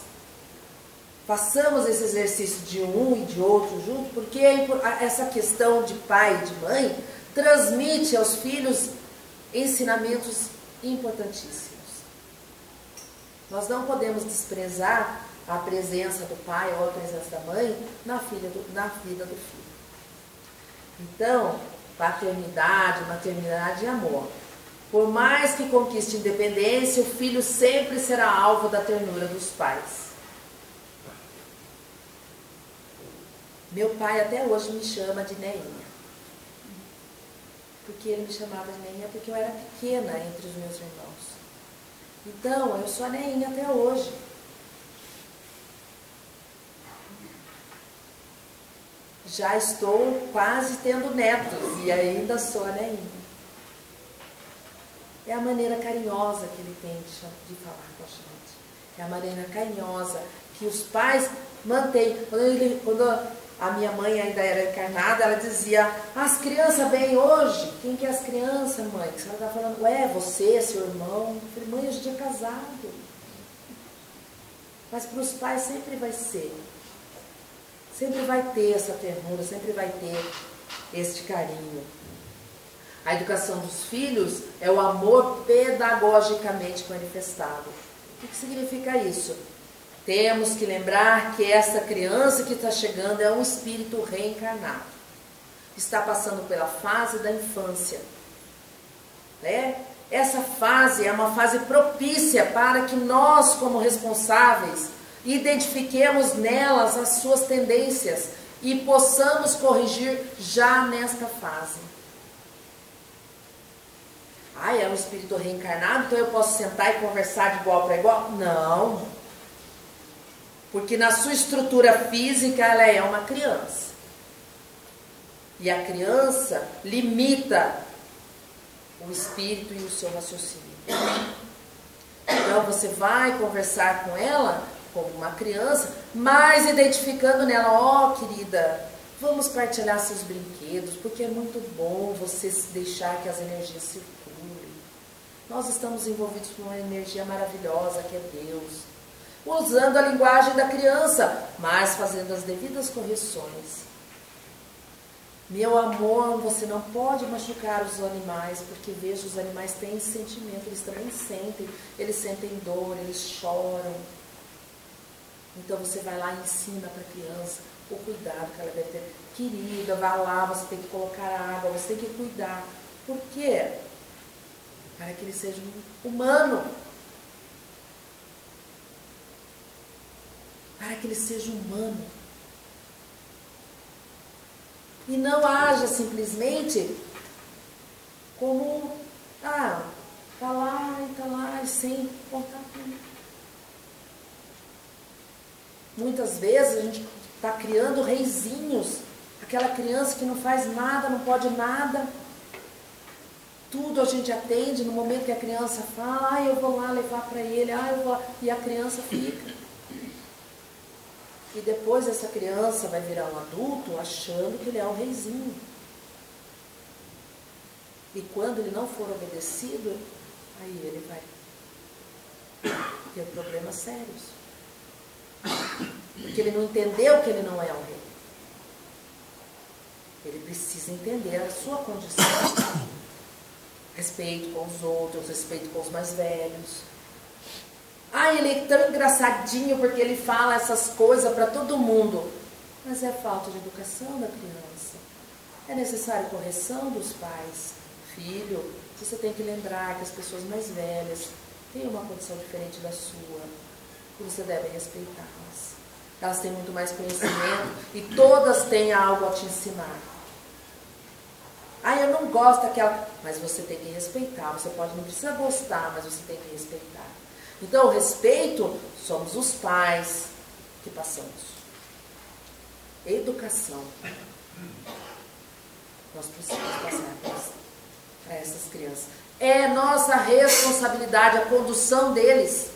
façamos esse exercício de um e de outro junto, porque essa questão de pai e de mãe transmite aos filhos ensinamentos importantíssimos. Nós não podemos desprezar a presença do pai ou a presença da mãe na vida do filho. Então, paternidade, maternidade e amor. Por mais que conquiste independência, o filho sempre será alvo da ternura dos pais. Meu pai até hoje me chama de Neinha. Porque ele me chamava de Neinha porque eu era pequena entre os meus irmãos. Então, eu sou a Neinha até hoje. Já estou quase tendo netos e ainda sou a Neinha. É a maneira carinhosa que ele tem de falar com a gente. É a maneira carinhosa que os pais mantêm. Quando a minha mãe ainda era encarnada, ela dizia, as crianças vêm hoje. Quem que é as crianças, mãe? Ela está falando, você, seu irmão. Eu falei, mãe, a gente é casado. Mas para os pais sempre vai ser. Sempre vai ter essa ternura, sempre vai ter este carinho. A educação dos filhos é o amor pedagogicamente manifestado. O que significa isso? Temos que lembrar que essa criança que está chegando é um espírito reencarnado. Está passando pela fase da infância. Essa fase é uma fase propícia para que nós, como responsáveis, identifiquemos nelas as suas tendências e possamos corrigir já nesta fase. É um espírito reencarnado, então eu posso sentar e conversar de igual para igual? Não. Porque na sua estrutura física ela é uma criança. E a criança limita o espírito e o seu raciocínio. Então você vai conversar com ela como uma criança, mas identificando nela, querida, vamos partilhar seus brinquedos, porque é muito bom você deixar que as energias circulem. Nós estamos envolvidos com uma energia maravilhosa que é Deus. Usando a linguagem da criança, mas fazendo as devidas correções. Meu amor, você não pode machucar os animais, porque veja, os animais têm sentimento, eles também sentem. Eles sentem dor, eles choram. Então você vai lá e ensina para a criança o cuidado que ela deve ter. Querida, vai lá, você tem que colocar água, você tem que cuidar. Por quê? Para que ele seja um humano. Para que ele seja humano. E não haja simplesmente como, tá lá, e sem contato. Muitas vezes a gente está criando reizinhos. Aquela criança que não faz nada, não pode nada. Tudo a gente atende no momento que a criança fala, eu vou lá levar para ele, eu vou lá, e a criança fica. E depois essa criança vai virar um adulto achando que ele é o reizinho. E quando ele não for obedecido, aí ele vai ter problemas sérios. Porque ele não entendeu que ele não é um rei. Ele precisa entender a sua condição. Respeito com os outros, respeito com os mais velhos. Ele é tão engraçadinho porque ele fala essas coisas para todo mundo. Mas é falta de educação da criança. É necessário correção dos pais. Filho, você tem que lembrar que as pessoas mais velhas têm uma condição diferente da sua. E você deve respeitá-las. Elas têm muito mais conhecimento e todas têm algo a te ensinar. Eu não gosto daquela... Mas você tem que respeitar. Você não precisa gostar, mas você tem que respeitar. Então, o respeito, somos os pais que passamos. Educação. Nós precisamos passar para essas crianças. É nossa responsabilidade a condução deles.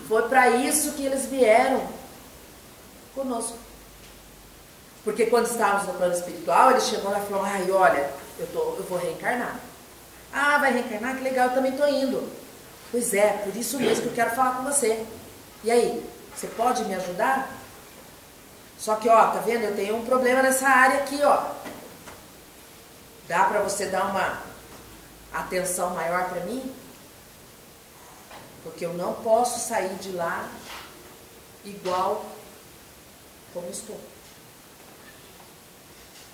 Foi para isso que eles vieram conosco. Porque quando estávamos no plano espiritual, ele chegou lá e falou, olha, eu vou reencarnar. Vai reencarnar? Que legal, eu também estou indo. Pois é, por isso mesmo que eu quero falar com você. E aí, você pode me ajudar? Só que, tá vendo? Eu tenho um problema nessa área aqui, Dá para você dar uma atenção maior para mim? Porque eu não posso sair de lá igual como estou.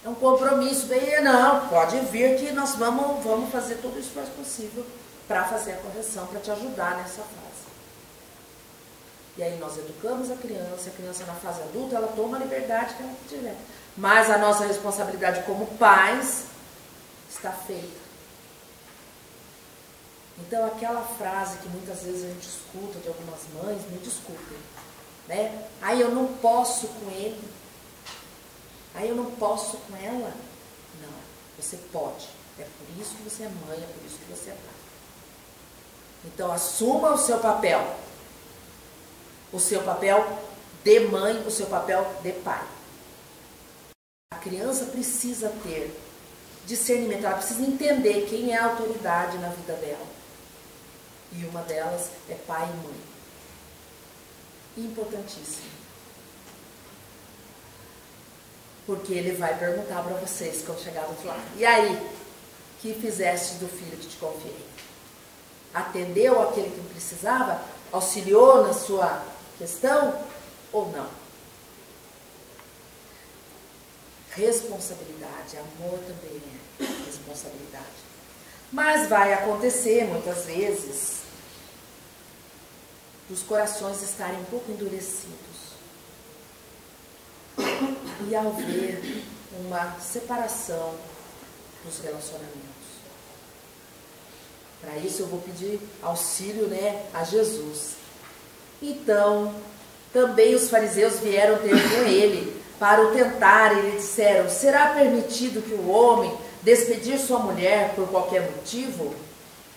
É um compromisso. Não, pode vir que nós vamos fazer todo o esforço possível para fazer a correção, para te ajudar nessa fase. E aí nós educamos a criança na fase adulta, ela toma a liberdade que ela tiver. Mas a nossa responsabilidade como pais está feita. Então aquela frase que muitas vezes a gente escuta de algumas mães, me desculpem, né? Aí eu não posso com ele, aí eu não posso com ela. Não, você pode. É por isso que você é mãe, é por isso que você é pai. Então assuma o seu papel. O seu papel de mãe, o seu papel de pai. A criança precisa ter discernimento, ela precisa entender quem é a autoridade na vida dela. E uma delas é pai e mãe. Importantíssimo. Porque ele vai perguntar para vocês quando chegar do outro lado. E aí, que fizeste do filho que te confiei? Atendeu aquele que precisava? Auxiliou na sua questão ou não? Responsabilidade, amor também é responsabilidade. Mas vai acontecer muitas vezes dos corações estarem um pouco endurecidos. E ao ver uma separação dos relacionamentos. Para isso eu vou pedir auxílio, né, a Jesus. Então, também os fariseus vieram ter com ele para o tentar, e lhe disseram: será permitido que o homem despedir sua mulher por qualquer motivo?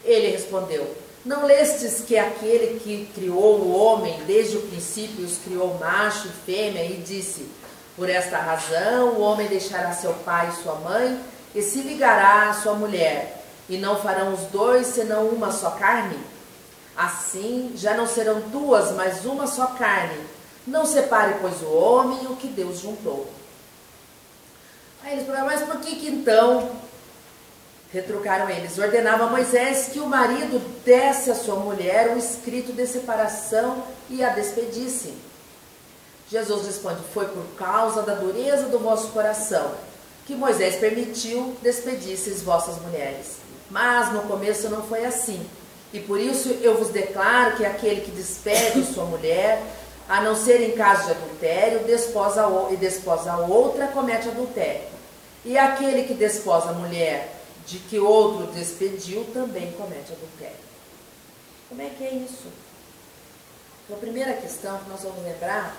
Ele respondeu: não lestes que aquele que criou o homem desde o princípio os criou macho e fêmea, e disse: por esta razão o homem deixará seu pai e sua mãe e se ligará à sua mulher, e não farão os dois senão uma só carne? Assim já não serão duas, mas uma só carne. Não separe, pois, o homem o que Deus juntou. Aí eles falaram: mas por que então, retrucaram eles, ordenava Moisés que o marido desse à sua mulher um escrito de separação e a despedisse? Jesus responde: foi por causa da dureza do vosso coração que Moisés permitiu despedisseis vossas mulheres. Mas no começo não foi assim. E por isso eu vos declaro que aquele que despede sua mulher, a não ser em caso de adultério, desposa outra, comete adultério. E aquele que desposa a mulher de que outro despediu, também comete adultério. Como é que é isso? Então, a primeira questão que nós vamos lembrar,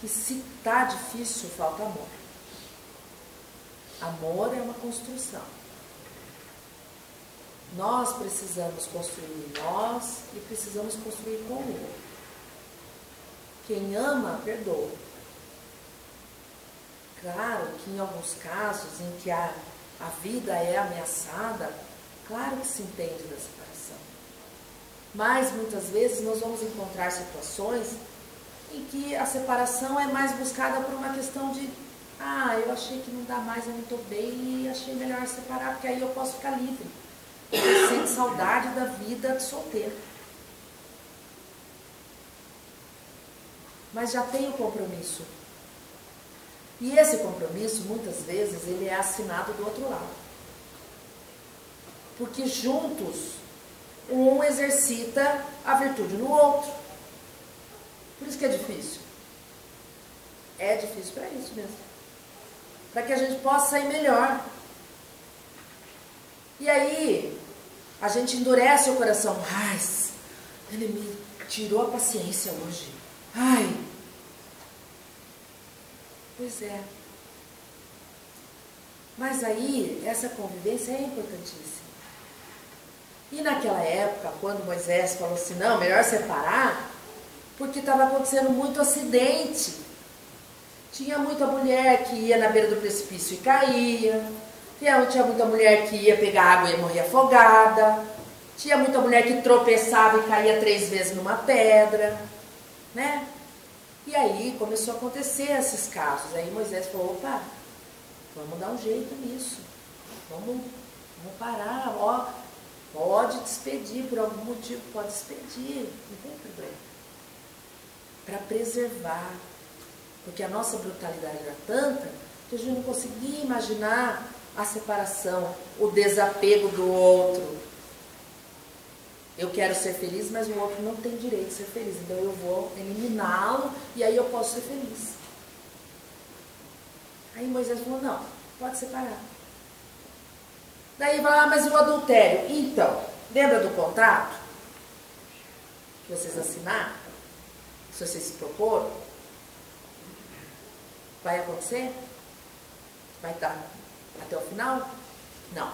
que se está difícil, falta amor. Amor é uma construção. Nós precisamos construir em nós e precisamos construir com o outro. Quem ama, perdoa. Claro que em alguns casos em que a vida é ameaçada, claro que se entende da separação. Mas muitas vezes nós vamos encontrar situações em que a separação é mais buscada por uma questão de: eu achei que não dá mais, eu não estou bem e achei melhor separar, porque aí eu posso ficar livre. Eu sinto saudade da vida de solteiro. Mas já tem o compromisso. E esse compromisso, muitas vezes, ele é assinado do outro lado. Porque juntos, um exercita a virtude no outro. Por isso que é difícil. É difícil para isso mesmo. Para que a gente possa sair melhor. E aí, a gente endurece o coração. Ele me tirou a paciência hoje. Pois é. Mas aí, essa convivência é importantíssima. E naquela época, quando Moisés falou assim: não, melhor separar, porque estava acontecendo muito acidente. Tinha muita mulher que ia na beira do precipício e caía. Tinha muita mulher que ia pegar água e morrer afogada. Tinha muita mulher que tropeçava e caía 3 vezes numa pedra, né? E aí começou a acontecer esses casos. Aí Moisés falou: opa, vamos dar um jeito nisso. Vamos parar. Pode despedir, por algum motivo pode despedir, não tem problema. Para preservar. Porque a nossa brutalidade era tanta que a gente não conseguia imaginar a separação, o desapego do outro. Eu quero ser feliz, mas o outro não tem direito de ser feliz. Então eu vou eliminá-lo e aí eu posso ser feliz. Aí Moisés falou, não, pode separar. Daí vai lá, mas e o adultério? Então, lembra do contrato que vocês assinaram? Se vocês se proporam? Vai acontecer? Vai estar até o final? Não.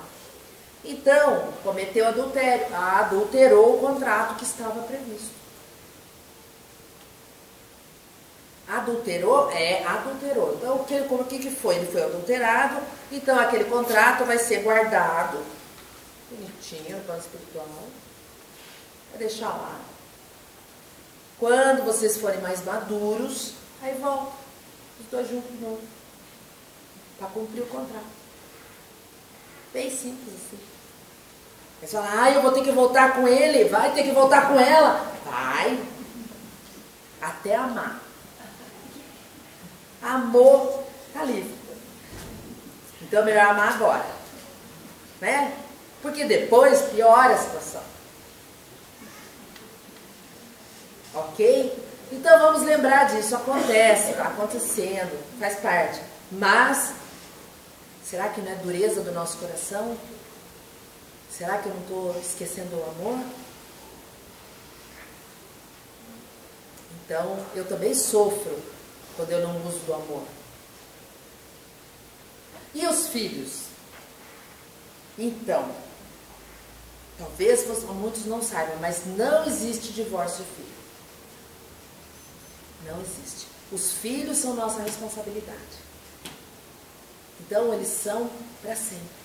Então, cometeu adultério, adulterou o contrato que estava previsto. Adulterou? Adulterou. Então, o que foi? Ele foi adulterado, então aquele contrato vai ser guardado, bonitinho, no plano espiritual, vai deixar lá. Quando vocês forem mais maduros, aí volta, os dois juntos de novo, para cumprir o contrato. Bem simples assim. Aí você fala, eu vou ter que voltar com ele, vai ter que voltar com ela. Vai, até amar. Amor, tá livre. Então é melhor amar agora, né? Porque depois piora a situação. Ok? Então vamos lembrar disso, acontece, está acontecendo, faz parte. Mas, será que não é dureza do nosso coração? Será que eu não estou esquecendo o amor? Então, eu também sofro quando eu não uso do amor. E os filhos? Então, talvez muitos não saibam, mas não existe divórcio filho. Não existe. Os filhos são nossa responsabilidade. Então, eles são para sempre.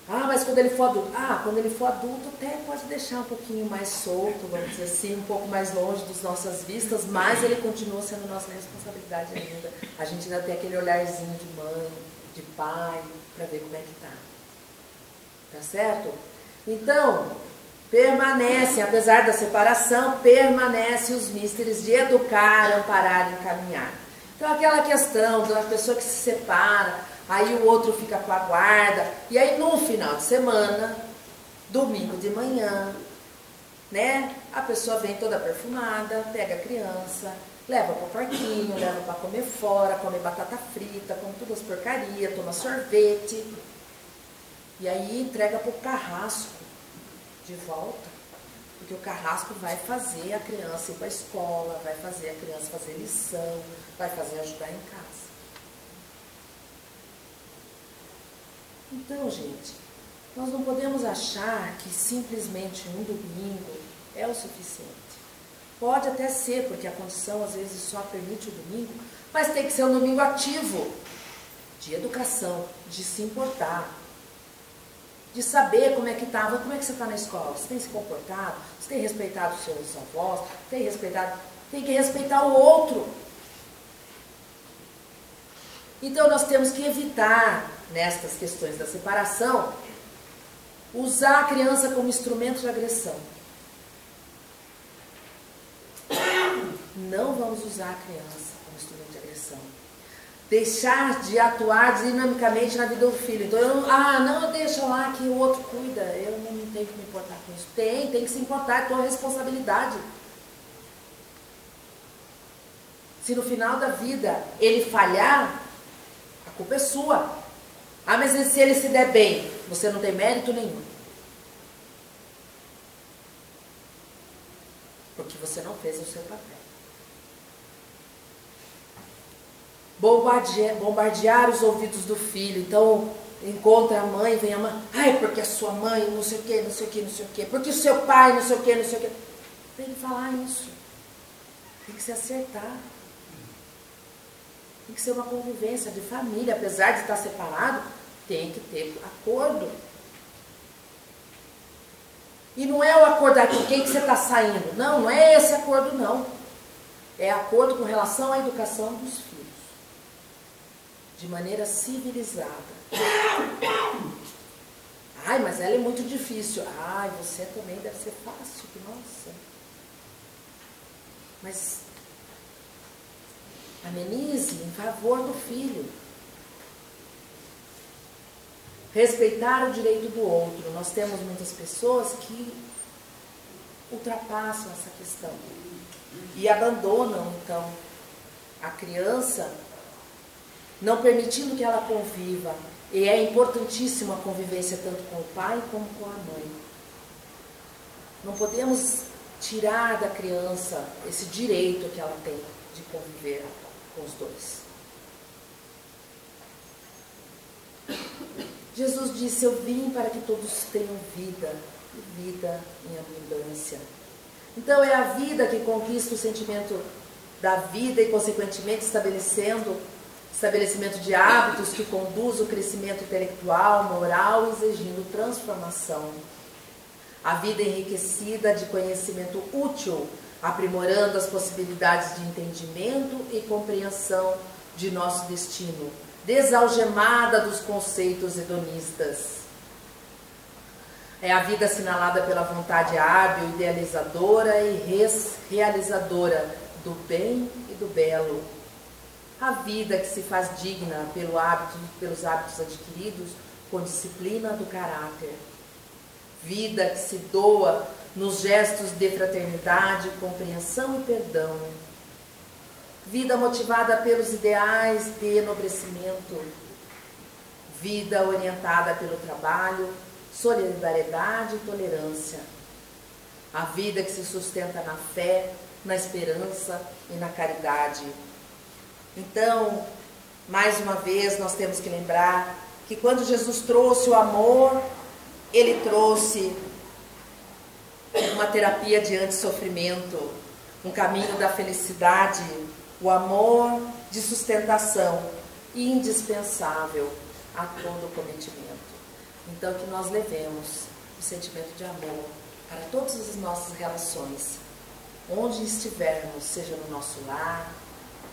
Mas quando ele for adulto? Quando ele for adulto até pode deixar um pouquinho mais solto, vamos dizer assim, um pouco mais longe das nossas vistas, mas ele continua sendo nossa responsabilidade ainda. A gente ainda tem aquele olharzinho de mãe, de pai, para ver como é que tá. Tá certo? Então, permanecem, apesar da separação, permanecem os místeres de educar, amparar e encaminhar. Então, aquela questão da pessoa que se separa, aí o outro fica com a guarda, e aí no final de semana, domingo de manhã, né, a pessoa vem toda perfumada, pega a criança, leva para o parquinho, leva para comer fora, come batata frita, come todas as porcarias, toma sorvete, e aí entrega para o carrasco de volta, porque o carrasco vai fazer a criança ir para a escola, vai fazer a criança fazer lição, vai fazer ajudar em casa. Então, gente, nós não podemos achar que simplesmente um domingo é o suficiente. Pode até ser, porque a condição às vezes só permite o domingo, mas tem que ser um domingo ativo, de educação, de se importar, de saber como é que estava, como é que você está na escola, você tem se comportado, você tem respeitado os seus avós, tem que respeitar o outro. Então nós temos que evitar, nestas questões da separação, usar a criança como instrumento de agressão. Não vamos usar a criança como instrumento de agressão. Deixar de atuar dinamicamente na vida do filho. Então, eu deixo lá que o outro cuida, eu não tenho que me importar com isso. Tem que se importar, é tua responsabilidade. Se no final da vida ele falhar, a culpa é sua. Mas se ele se der bem, você não tem mérito nenhum. Porque você não fez o seu papel. Bombardear os ouvidos do filho. Então, encontra a mãe, vem a mãe. Porque a sua mãe, não sei o que, não sei o que, não sei o que. Porque o seu pai, não sei o que, não sei o que. Tem que falar isso. Tem que se acertar. Tem que ser uma convivência de família. Apesar de estar separado, tem que ter acordo. E não é o acordo com quem que você está saindo. Não é esse acordo, não. É acordo com relação à educação dos filhos. De maneira civilizada. Mas ela é muito difícil. Você também deve ser fácil. Nossa. Mas amenize em favor do filho. respeitar o direito do outro. Nós temos muitas pessoas que ultrapassam essa questão e abandonam, então, a criança, não permitindo que ela conviva. E é importantíssima a convivência tanto com o pai como com a mãe. Não podemos tirar da criança esse direito que ela tem de conviver com os dois. Jesus disse: eu vim para que todos tenham vida, e vida em abundância. Então é a vida que conquista o sentimento da vida e, consequentemente, estabelecimento de hábitos que conduz o crescimento intelectual, moral, exigindo transformação. A vida enriquecida de conhecimento útil, aprimorando as possibilidades de entendimento e compreensão de nosso destino, desalgemada dos conceitos hedonistas. É a vida assinalada pela vontade hábil, idealizadora e realizadora do bem e do belo. A vida que se faz digna pelos hábitos adquiridos com disciplina do caráter. Vida que se doa nos gestos de fraternidade, compreensão e perdão. Vida motivada pelos ideais de enobrecimento. Vida orientada pelo trabalho, solidariedade e tolerância. A vida que se sustenta na fé, na esperança e na caridade. Então, mais uma vez, nós temos que lembrar que quando Jesus trouxe o amor, Ele trouxe uma terapia de antissofrimento, um caminho da felicidade, o amor de sustentação, indispensável a todo o cometimento. Então, que nós levemos o sentimento de amor para todas as nossas relações, onde estivermos, seja no nosso lar,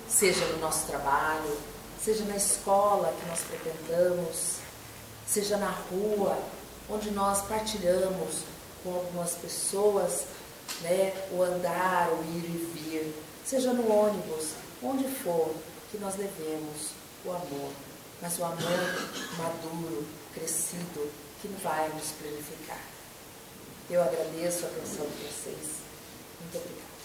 seja no nosso trabalho, seja na escola que nós frequentamos, seja na rua, onde nós partilhamos com algumas pessoas, né, o andar, o ir e vir, seja no ônibus, onde for, que nós levemos o amor, mas o amor maduro, crescido, que vai nos planificar. Eu agradeço a atenção de vocês. Muito obrigada.